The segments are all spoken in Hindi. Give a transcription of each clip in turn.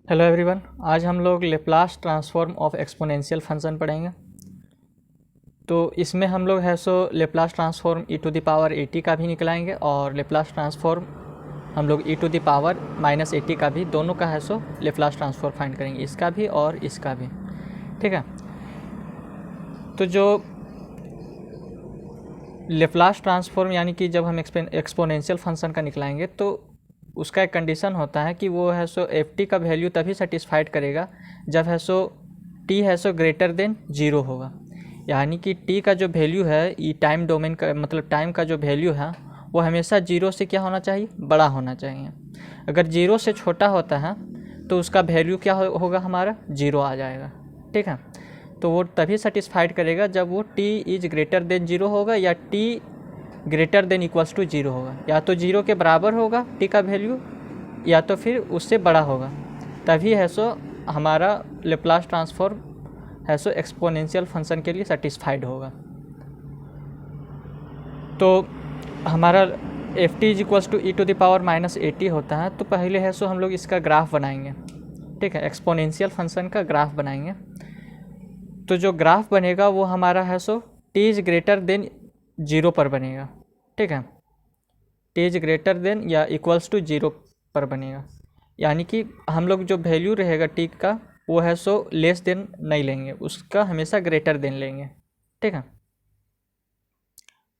हेलो एवरीवन, आज हम लोग Laplace transform of exponential function पढ़ेंगे। तो इसमें हम लोग है so Laplace transform e to the power 80 का भी निकलाएंगे और लेप्लास ट्रांसफॉर्म हम लोग e टू द पावर -80 का भी, दोनों का है सो लेप्लास ट्रांसफॉर्म फाइंड करेंगे, इसका भी और इसका भी। ठीक है, तो जो लेप्लास ट्रांसफॉर्म यानी कि जब हम एक्सपोनेंशियल फंक्शन का निकलाएंगे तो उसका एक कंडीशन होता है कि वो है सो एफ टी का वैल्यू तभी सेटिस्फाइड करेगा जब है सो टी है सो ग्रेटर देन जीरो होगा। यानी कि टी का जो वैल्यू है, ये टाइम डोमेन का मतलब टाइम का जो वैल्यू है वो हमेशा जीरो से क्या होना चाहिए, बड़ा होना चाहिए। अगर जीरो से छोटा होता है तो उसका वैल्यू क्या होगा, हमारा जीरो आ जाएगा। ठीक है, तो वो तभी सेटिस्फाइड करेगा जब वो t is greater than zero होगा या t greater than equals to zero होगा। या तो जीरो के बराबर होगा टी का वैल्यू या तो फिर उससे बड़ा होगा, तभी है सो हमारा लेप्लास ट्रांसफॉर्म है सो एक्सपोनेंशियल फंक्शन के लिए सेटिस्फाइड होगा। तो हमारा f t is equals to e to the power -80 होता है। तो पहले है सो हम लोग इसका ग्राफ बनाएंगे। ठीक है, एक्सपोनेंशियल फंक्शन का ग्राफ बनाएंगे। तो जो ग्राफ बनेगा वो हमारा है so t is greater than zero पर बनेगा। ठीक है, टी इज ग्रेटर देन या इक्वल्स टू जीरो पर बनेगा। यानी कि हम लोग जो वैल्यू रहेगा टी का वो है सो लेस देन नहीं लेंगे, उसका हमेशा ग्रेटर देन लेंगे। ठीक है,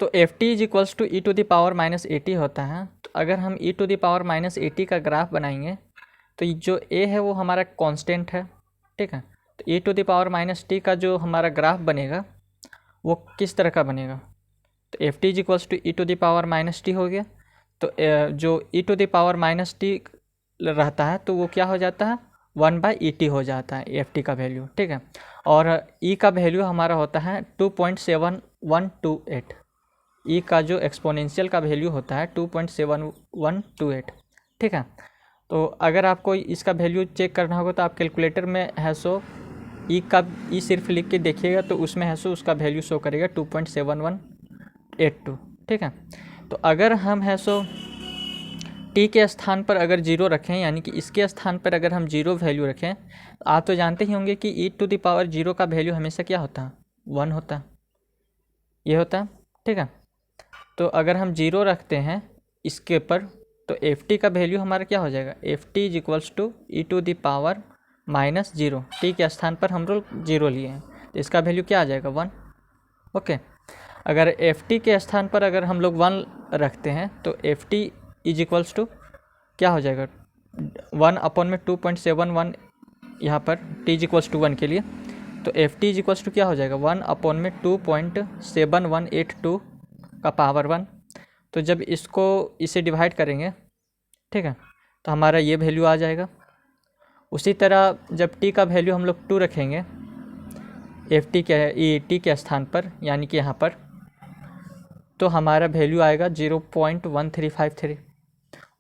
तो f t is equals to e to the power -80 होता है। तो अगर हम ई टू द पावर -80 का ग्राफ बनाएंगे तो जो ए है वो हमारा कांस्टेंट है। ठीक है, तो e to the power -t का जो हमारा ग्राफ बनेगा वो किस तरह का बनेगा, तो f t is equals to e to the power -t हो गया। तो जो e to the power -t रहता है तो वो क्या हो जाता है, 1/et हो जाता है एफ टी का वैल्यू। ठीक है, और ई का वैल्यू हमारा होता है 2.7128। ई का जो एक्सपोनेंशियल का वैल्यू होता है 2.7128। ठीक है, तो अगर आपको इसका वैल्यू चेक करना होगा तो आप कैलकुलेटर में है सो ई सिर्फ लिख के देखिएगा तो उसमें है सो उसका वैल्यू शो करेगा 2.7182। ठीक है, तो अगर हम है सो टी के स्थान पर अगर जीरो रखें, यानी कि इसके स्थान पर अगर हम जीरो वैल्यू रखें, आप तो जानते ही होंगे कि ई टू द पावर जीरो का वैल्यू हमेशा क्या होता है, 1 होता है, ये होता है। ठीक है, तो अगर हम जीरो रखते हैं इसके पर तो एफ टी का वैल्यू हमारा क्या हो जाएगा, f t is equals to e to the power -0। T के स्थान पर हम लोग जीरो लिए हैं तो इसका वैल्यू क्या आ जाएगा, 1। ओके, अगर एफ टी के स्थान पर अगर हम लोग 1 रखते हैं तो f t is equals to क्या हो जाएगा, 1/2.71 यहाँ पर टी इज इक्वल्स टू 1 के लिए। तो f t is equals to क्या हो जाएगा, 1/2.7182 का पावर 1। तो जब इसे डिवाइड करेंगे, ठीक है, तो हमारा ये वैल्यू आ जाएगा। उसी तरह जब टी का वैल्यू हम लोग 2 रखेंगे एफ टी के टी के स्थान पर, यानी कि यहाँ पर, तो हमारा वैल्यू आएगा 0.1353।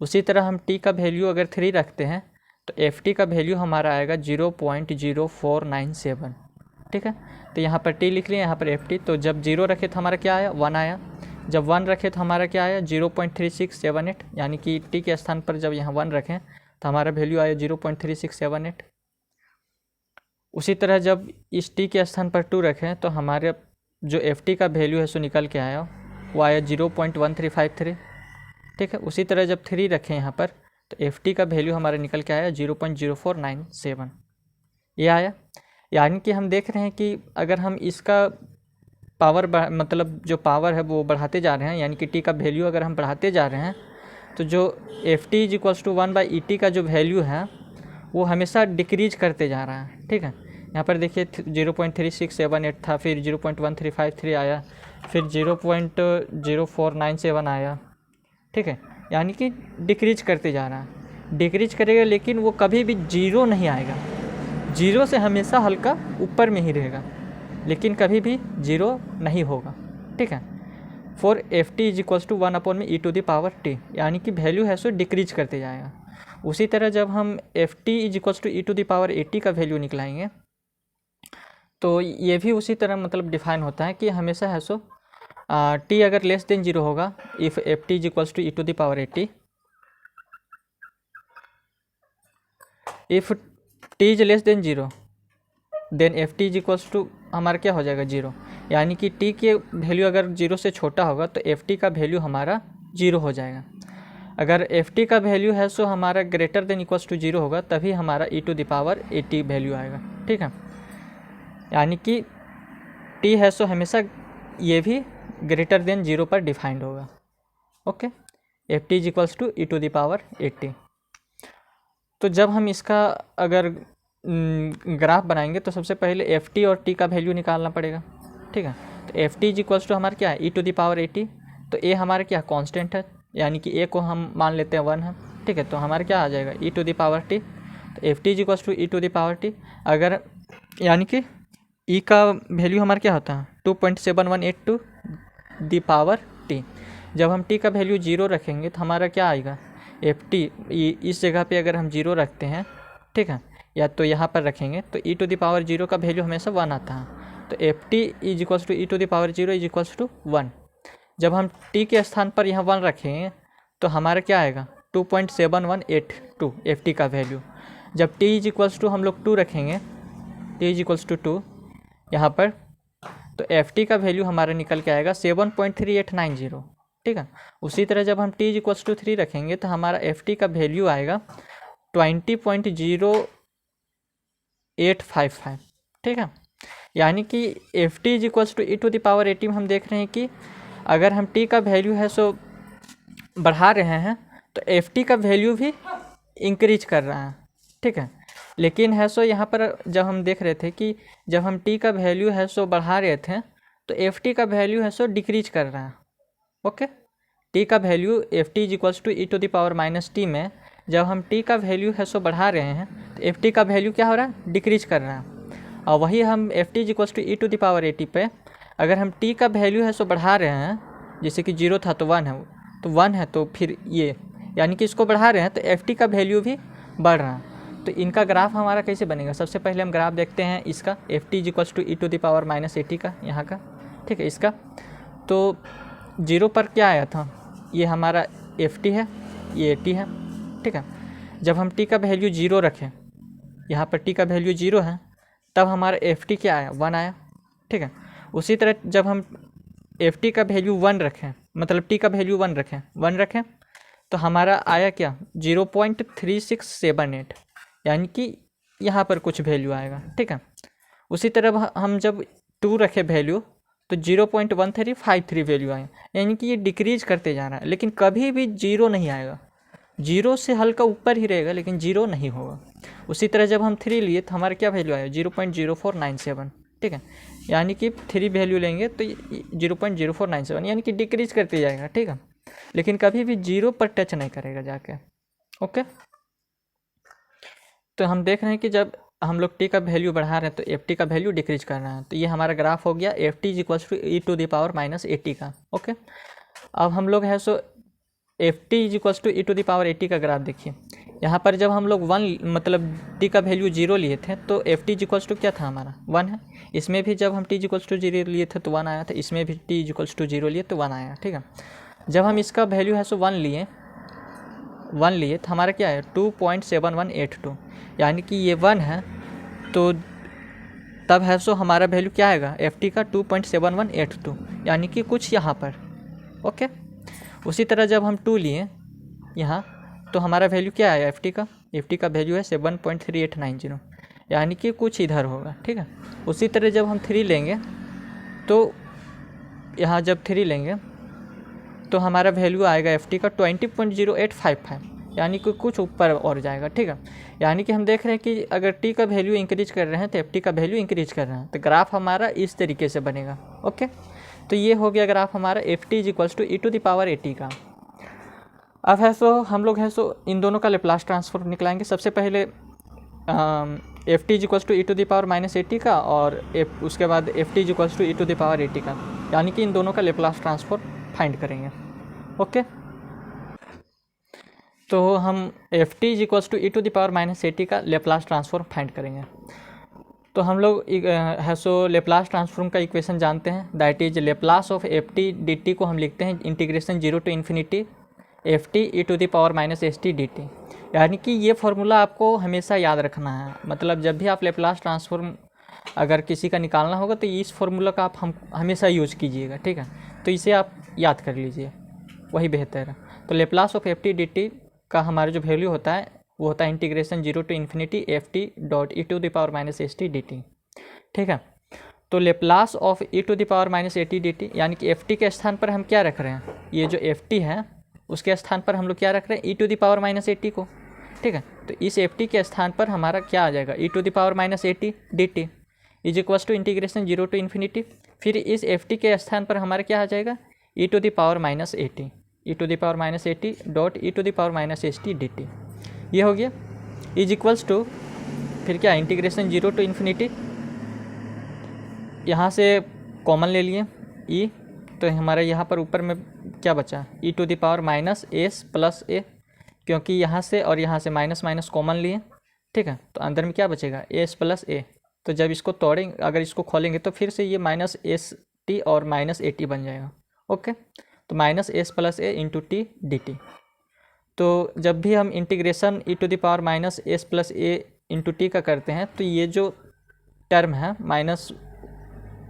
उसी तरह हम टी का वैल्यू अगर 3 रखते हैं तो एफ टी का वैल्यू हमारा आएगा 0.0497। ठीक है, तो यहाँ पर टी लिख लिए, यहाँ पर एफ टी। तो जब 0 रखे तो हमारा क्या आया, 1 आया। जब 1 रखे तो हमारा क्या आया, 0.3678। यानी कि टी के स्थान पर जब यहाँ 1 रखें तो हमारा वैल्यू आया 0.3678। उसी तरह जब इस टी के स्थान पर 2 रखें तो हमारे जो एफ टी का वैल्यू है सो निकल के आया, वो आया 0.1353। ठीक है, उसी तरह जब 3 रखें यहाँ पर तो एफ टी का वैल्यू हमारा निकल के आया 0.0497, ये आया। यानी कि हम देख रहे हैं कि अगर हम इसका पावर मतलब जो पावर है वो बढ़ाते जा रहे हैं, यानी कि टी का वैल्यू अगर हम बढ़ाते जा रहे हैं तो जो f t is equals to 1/et का जो वैल्यू है वो हमेशा डिक्रीज करते जा रहा है। ठीक है, यहाँ पर देखिए 0.3678 था, फिर 0.1353 आया, फिर 0.0497 आया। ठीक है, यानी कि डिक्रीज करते जा रहा है, डिक्रीज करेगा लेकिन वो कभी भी जीरो नहीं आएगा। जीरो से हमेशा हल्का ऊपर में ही रहेगा लेकिन कभी भी जीरो नहीं होगा। ठीक है, for f t is equals to 1/e⁻t, यानी कि वैल्यू है सो डिक्रीज करते जाएगा। उसी तरह जब हम f t is equals to e⁻80 का वैल्यू निकलाएंगे तो ये भी उसी तरह मतलब डिफाइन होता है कि हमेशा है सो टी अगर लेस देन जीरो होगा, if f t is equals to e⁻80, if t is less than zero then f t is equals to हमारा क्या हो जाएगा 0, यानी कि टी के वैल्यू अगर 0 से छोटा होगा तो एफ टी का वैल्यू हमारा 0 हो जाएगा। अगर एफ टी का वैल्यू है सो हमारा ग्रेटर देन इक्वल्स टू 0 होगा, तभी हमारा ई टू द पावर 80 वैल्यू आएगा। ठीक है, यानी कि टी है सो हमेशा ये भी ग्रेटर देन 0 पर डिफाइंड होगा। Okay, f t is equals to e to the power 80। तो जब हम इसका अगर ग्राफ बनाएंगे तो सबसे पहले एफ टी और टी का वैल्यू निकालना पड़ेगा। ठीक है, तो f t is equals to हमारा क्या है ई टू द पावर 80। तो ए हमारा क्या कांस्टेंट है, यानी कि ए को हम मान लेते हैं 1 है। ठीक है, तो हमारा क्या आ जाएगा e to the power t. तो f t is equals to e to the power t. अगर यानी कि ई का वैल्यू हमारा क्या होता है 2.7182 द पावर टी। जब हम टी का वैल्यू 0 रखेंगे तो हमारा क्या आएगा एफ टी, इस जगह पे अगर हम 0 रखते हैं, ठीक है, या तो यहाँ पर रखेंगे तो ई टू द पावर 0 का वैल्यू हमेशा 1 आता है। तो f t is equals to e to the power 0 is equals to 1। जब हम टी के स्थान पर यहाँ 1 रखेंगे तो हमारा क्या आएगा 2.7182 एफ टी का वैल्यू। जब टी इज इक्वल्स टू हम लोग 2 रखेंगे, टी इज इक्वल्स टू 2 यहाँ पर, तो एफ टी का वैल्यू हमारा निकल के आएगा 7.3890। ठीक है, उसी तरह जब हम टी इज इक्वल्स टू 3 रखेंगे तो हमारा एफ टी का वैल्यू आएगा 20.0855। ठीक है, यानी कि f t is equals to e to the power 80 में हम देख रहे हैं कि अगर हम टी का वैल्यू है सो बढ़ा रहे हैं तो एफ टी का वैल्यू भी इंक्रीज कर रहा है। ठीक है, लेकिन है सो यहाँ पर जब हम देख रहे थे कि जब हम टी का वैल्यू है सो बढ़ा रहे थे तो एफ टी का वैल्यू है सो डिक्रीज कर रहा है। ओके, टी का value f t is equals to e to the power minus t में जब हम टी का वैल्यू है सो बढ़ा रहे हैं तो एफ टी का वैल्यू क्या हो रहा है डिक्रीज कर रहा है। और वही हम f t is equals to e to the power 80 पे अगर हम टी का वैल्यू है सो बढ़ा रहे हैं, जैसे कि 0 था तो 1 है, तो 1 है तो फिर ये यानी कि इसको बढ़ा रहे हैं तो एफ टी का वैल्यू भी बढ़ रहा है। तो इनका ग्राफ हमारा कैसे बनेगा, सबसे पहले हम ग्राफ देखते हैं इसका f t is equals to e to the power minus 80 का यहाँ का। ठीक है, इसका तो 0 पर क्या आया था, ये हमारा एफ टी है, ये 80 है। ठीक है, जब हम टी का वैल्यू 0 रखें, यहाँ पर टी का वैल्यू 0 है, तब हमारा एफ टी क्या आया 1 आया। ठीक है, उसी तरह जब हम एफ टी का वैल्यू 1 रखें, मतलब टी का वैल्यू 1 रखें तो हमारा आया क्या 0.3678, यानी कि यहाँ पर कुछ वैल्यू आएगा। ठीक है, उसी तरह हम जब 2 रखें वैल्यू तो 0.1353 वैल्यू आए, यानी कि ये डिक्रीज करते जा रहा है, लेकिन कभी भी 0 नहीं आएगा, 0 से हल्का ऊपर ही रहेगा लेकिन 0 नहीं होगा। उसी तरह जब हम 3 लिए तो हमारा क्या वैल्यू आया 0.0497। ठीक है, यानी कि 3 वैल्यू लेंगे तो 0.0497 यानी कि डिक्रीज करते जाएगा। ठीक है, लेकिन कभी भी 0 पर टच नहीं करेगा जाके। ओके, तो हम देख रहे हैं कि जब हम लोग टी का वैल्यू बढ़ा रहे हैं तो एफ टी का वैल्यू डिक्रीज कर रहा है। तो ये हमारा ग्राफ हो गया f t is equals to e to the power minus 80 का। ओके, अब हम लोग है so f t is equals to e to the power 80 का ग्राफ देखिए। यहाँ पर जब हम लोग 1 मतलब टी का वैल्यू 0 लिए थे तो f t is equals to क्या था हमारा 1 है। इसमें भी जब हम टी इज इक्वल्स टू 0 लिए थे तो 1 आया था, इसमें भी टी इज इक्वल्स टू 0 लिए तो 1 आया। ठीक है, जब हम इसका वैल्यू है सो 1 लिए तो हमारा क्या है 2.7182, यानी कि ये 1 है तो तब है सो हमारा वैल्यू क्या आएगा एफ टी का 2.7182, यानी कि कुछ यहाँ पर। ओके, उसी तरह जब हम 2 लिए यहाँ तो हमारा वैल्यू क्या आया एफ टी का वैल्यू है 7.3890, यानी कि कुछ इधर होगा। ठीक है, उसी तरह जब हम 3 लेंगे तो यहाँ जब 3 लेंगे तो हमारा वैल्यू आएगा एफ टी का 20.0855, यानी कि कुछ ऊपर और जाएगा। ठीक है, यानी कि हम देख रहे हैं कि अगर टी का वैल्यू इंक्रीज कर रहे हैं तो एफ टी का वैल्यू इंक्रीज कर रहे हैं, तो ग्राफ हमारा इस तरीके से बनेगा। ओके, तो ये हो गया ग्राफ हमारा f t is equals to e to the power 80 का। अब है सो हम लोग है सो इन दोनों का लेप्लास ट्रांसफॉर्म निकलाएंगे। सबसे पहले f t is equals to e to the power minus 80 का और उसके बाद f t is equals to e to the power 80 का, यानी कि इन दोनों का लेप्लास ट्रांसफॉर्म फाइंड करेंगे। ओके, तो हम f t is equals to e to the power minus 80 का लेप्लास ट्रांसफॉर्म फाइंड करेंगे। तो हम लोग है सो लेप्लास ट्रांसफॉर्म का इक्वेशन जानते हैं, that is Laplace of f t d t को हम लिखते हैं integration 0 to infinity ft e to the power minus s t d t. यानी कि ये फार्मूला आपको हमेशा याद रखना है, मतलब जब भी आप लेप्लास ट्रांसफॉर्म अगर किसी का निकालना होगा तो इस फार्मूला का आप हमेशा यूज कीजिएगा, ठीक है। तो इसे आप याद कर लीजिए, वही बेहतर है। तो Laplace of f t d t का हमारा जो वैल्यू होता है वो होता है integration 0 to infinity f t dot e to the power minus s t d t, ठीक है। तो Laplace of e to the power minus a t d t, यानी कि एफ टी के स्थान पर हम क्या रख रहे हैं, ये जो एफ टी है उसके स्थान पर हम लोग क्या रख रहे हैं, e to the power minus a t को, ठीक है। तो इस एफ टी के स्थान पर हमारा क्या आ जाएगा, e to the power minus a t d t is equals to integration 0 to infinity, फिर इस एफ टी के स्थान पर हमारा क्या आ जाएगा, e to the power minus a t, e to the power minus a t dot e to the power minus s t d t, ये हो गया। इज इक्वल्स टू फिर क्या, इंटीग्रेशन 0 टू इन्फिनिटी, यहाँ से कॉमन ले लिए ई, तो हमारा यहाँ पर ऊपर में क्या बचा, e to the power minus s plus a, क्योंकि यहाँ से और यहाँ से माइनस माइनस कॉमन लिए, ठीक है। तो अंदर में क्या बचेगा, एस प्लस ए। तो जब इसको तोड़ेंगे, अगर इसको खोलेंगे तो फिर से ये माइनस एस टी और माइनस ए टी बन जाएगा, ओके। तो minus s plus a into t d t. तो जब भी हम integration e to the power minus s plus a into t का करते हैं तो ये जो टर्म है माइनस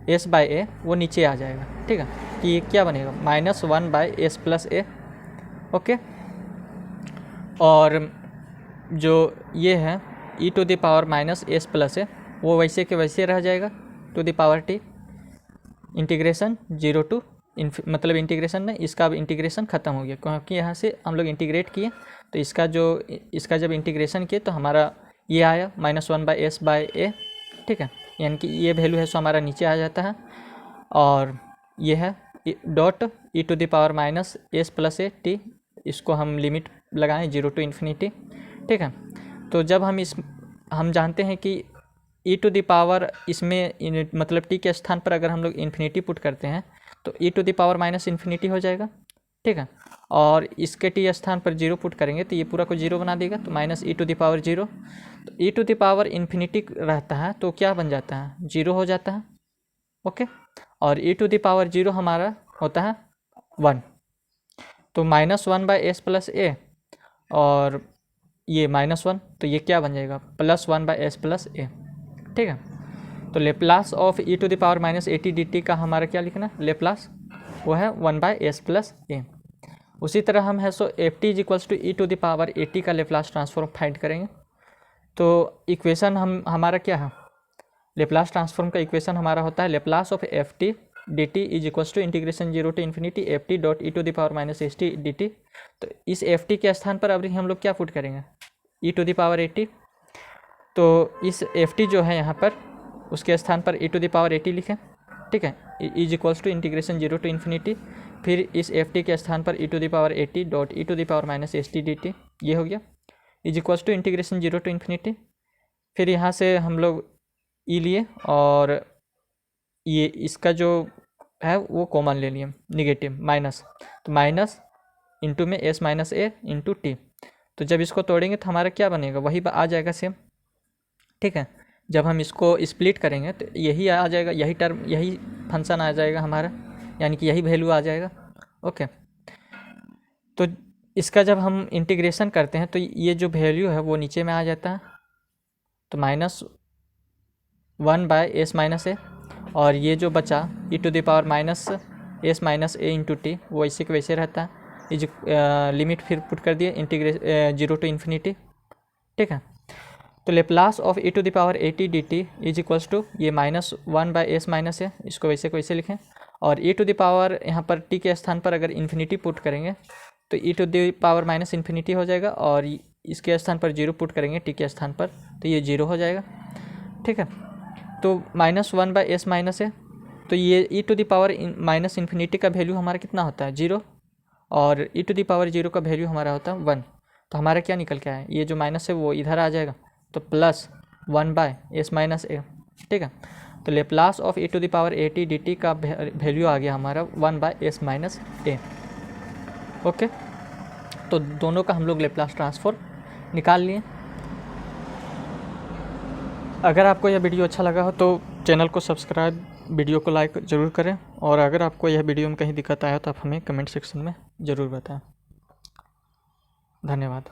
एस बाई ए वो नीचे आ जाएगा, ठीक है। कि ये क्या बनेगा, minus 1 by s plus a, okay. और जो ये है e to the power minus s plus a वो वैसे के वैसे रह जाएगा to the power t, integration 0 to मतलब इंटीग्रेशन में इसका अब इंटीग्रेशन ख़त्म हो गया, क्योंकि यहाँ से हम लोग इंटीग्रेट किए तो इसका जब इंटीग्रेशन किए तो हमारा ये आया माइनस 1 बाई एस बाई ए, ठीक है। यानी कि ये वैल्यू है सो हमारा नीचे आ जाता है, और ये है dot e to the power minus s plus a t, इसको हम लिमिट लगाएं 0 टू इन्फिनिटी, ठीक है। तो जब हम जानते हैं कि ई टू द पावर इसमें मतलब टी के स्थान पर अगर हम लोग इन्फिनिटी पुट करते हैं तो e to the power minus infinity हो जाएगा, ठीक है। और इसके टी स्थान पर 0 पुट करेंगे तो ये पूरा को 0 बना देगा, तो minus e to the power 0। तो e to the power infinity रहता है तो क्या बन जाता है, 0 हो जाता है, ओके। और ई टू द पावर 0 हमारा होता है 1, तो minus 1 by s plus a और ये माइनस 1, तो ये क्या बन जाएगा, plus 1 by s plus a, ठीक है। तो Laplace of e to the power minus a t d t का हमारा क्या लिखना, लेप्लास वो है 1 बाई एस प्लस ए। उसी तरह हम है so f t is equals to e to the power a t का लेप्लास ट्रांसफॉर्म फाइंड करेंगे। तो इक्वेशन हमारा क्या है, लेप्लास ट्रांसफॉर्म का इक्वेशन हमारा होता है Laplace of f t d t is equals to integration 0 to infinity f t dot e to the power minus s t d t. तो इस एफ टी के स्थान पर अभी हम लोग क्या पुट करेंगे, e to the power a t. तो इस एफ टी जो है यहाँ पर उसके स्थान पर e to the power a t लिखें, ठीक है। Is equals to integration 0 to infinity, फिर इस एफ टी के स्थान पर e to the power a t dot e to the power minus s t d t, ये हो गया। Is equals to integration 0 to infinity, फिर यहाँ से हम लोग ई लिए और ये इसका जो है वो कॉमन ले लिए निगेटिव माइनस, तो माइनस इंटू में S minus a into T. तो जब इसको तोड़ेंगे तो हमारा क्या बनेगा, वही आ जाएगा सेम, ठीक है। जब हम इसको स्प्लिट करेंगे तो यही आ जाएगा, यही टर्म यही फंक्शन आ जाएगा हमारा, यानी कि यही वैल्यू आ जाएगा, ओके। तो इसका जब हम इंटीग्रेशन करते हैं तो ये जो वैल्यू है वो नीचे में आ जाता है, तो minus 1 by s minus a, और ये जो बचा e to the power minus s minus a into t वो ऐसे के वैसे रहता है। ये जो लिमिट फिर पुट कर दिए इंटीग्रेशन 0 टू इन्फिनिटी, ठीक है। तो Laplace of e to the power a t d t is equals to ये माइनस 1 बाई एस माइनस है, इसको वैसे को वैसे लिखें, और ई टू द पावर यहाँ पर टी के स्थान पर अगर इन्फिनिटी पुट करेंगे तो e to the power minus infinity हो जाएगा, और इसके स्थान पर 0 पुट करेंगे टी के स्थान पर तो ये 0 हो जाएगा, ठीक है। तो माइनस 1 बाई एस माइनस है, तो ये e to the power minus infinity का वैल्यू हमारा कितना होता है 0, और ई टू द पावर 0 का वैल्यू हमारा होता है 1। तो हमारा क्या निकल के आया, ये जो माइनस है वो इधर आ जाएगा, तो plus 1 by s minus a, ठीक है। तो Laplace of e to the power a t d t का वैल्यू आ गया हमारा 1 by s minus a, okay. तो दोनों का हम लोग लेप्लास ट्रांसफॉर्म निकाल लिए। अगर आपको यह वीडियो अच्छा लगा हो तो चैनल को सब्सक्राइब, वीडियो को लाइक ज़रूर करें, और अगर आपको यह वीडियो में कहीं दिक्कत आया तो आप हमें कमेंट सेक्शन में ज़रूर बताएं। धन्यवाद।